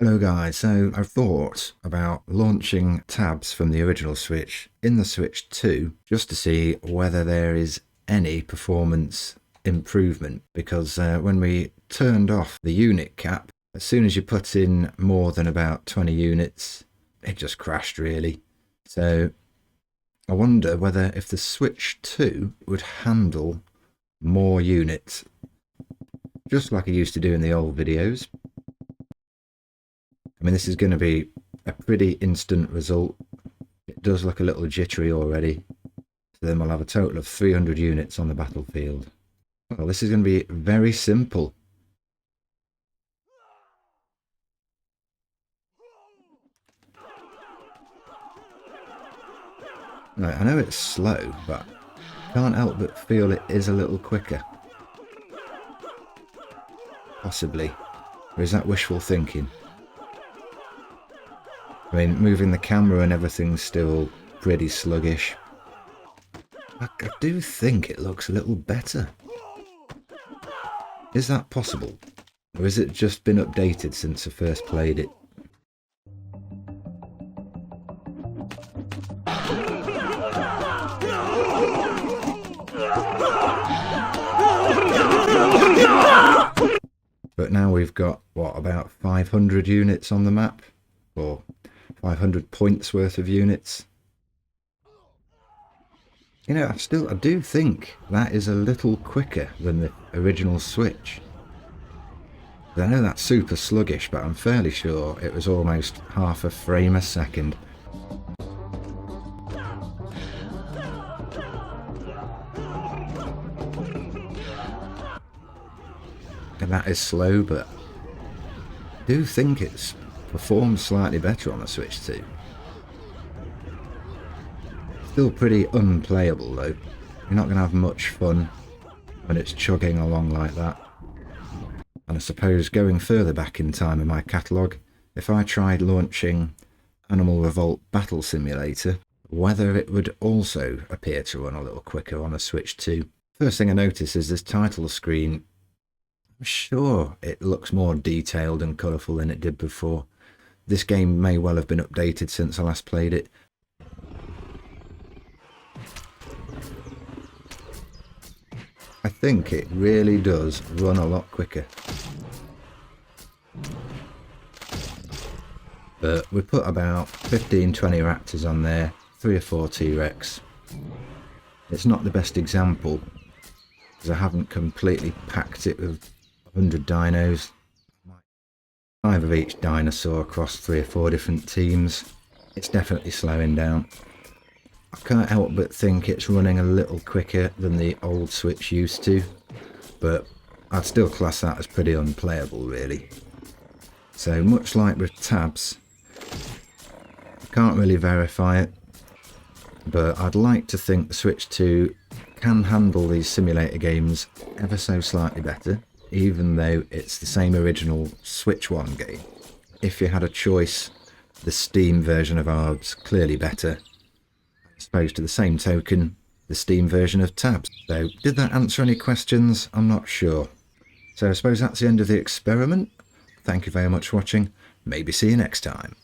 Hello guys, so I thought about launching tabs from the original Switch in the Switch 2 just to see whether there is any performance improvement, because when we turned off the unit cap, as soon as you put in more than about 20 units, it just crashed really. So I wonder whether if the Switch 2 would handle more units, just like I used to do in the old videos. I mean, this is going to be a pretty instant result. It does look a little jittery already. So then we'll have a total of 300 units on the battlefield. Well, this is going to be very simple. Right, I know it's slow, but I can't help but feel it is a little quicker. Possibly. Or is that wishful thinking? I mean, moving the camera and everything's still pretty sluggish. I do think it looks a little better. Is that possible? Or has it just been updated since I first played it? But now we've got, what, about 500 units on the map? Or 500 points worth of units. You know, I do think that is a little quicker than the original Switch. I know that's super sluggish, but I'm fairly sure it was almost half a frame a second. And that is slow, but I do think it's performed slightly better on the Switch 2. Still pretty unplayable though. You're not going to have much fun when it's chugging along like that. And I suppose going further back in time in my catalogue, if I tried launching Revolt Battle Simulator, whether it would also appear to run a little quicker on a Switch 2. First thing I notice is this title screen. I'm sure it looks more detailed and colourful than it did before. This game may well have been updated since I last played it. I think it really does run a lot quicker. But we put about 15-20 raptors on there, 3 or 4 T-Rex. It's not the best example, because I haven't completely packed it with 100 dinos. 5 of each dinosaur across 3 or 4 different teams. It's definitely slowing down. I can't help but think it's running a little quicker than the old Switch used to, but I'd still class that as pretty unplayable really. So much like with tabs, I can't really verify it, but I'd like to think the Switch 2 can handle these simulator games ever so slightly better, even though it's the same original Switch 1 game. If you had a choice, the Steam version of ARBS clearly better. I suppose to the same token, the Steam version of tabs. So did that answer any questions? I'm not sure. So I suppose that's the end of the experiment. Thank you very much for watching. Maybe see you next time.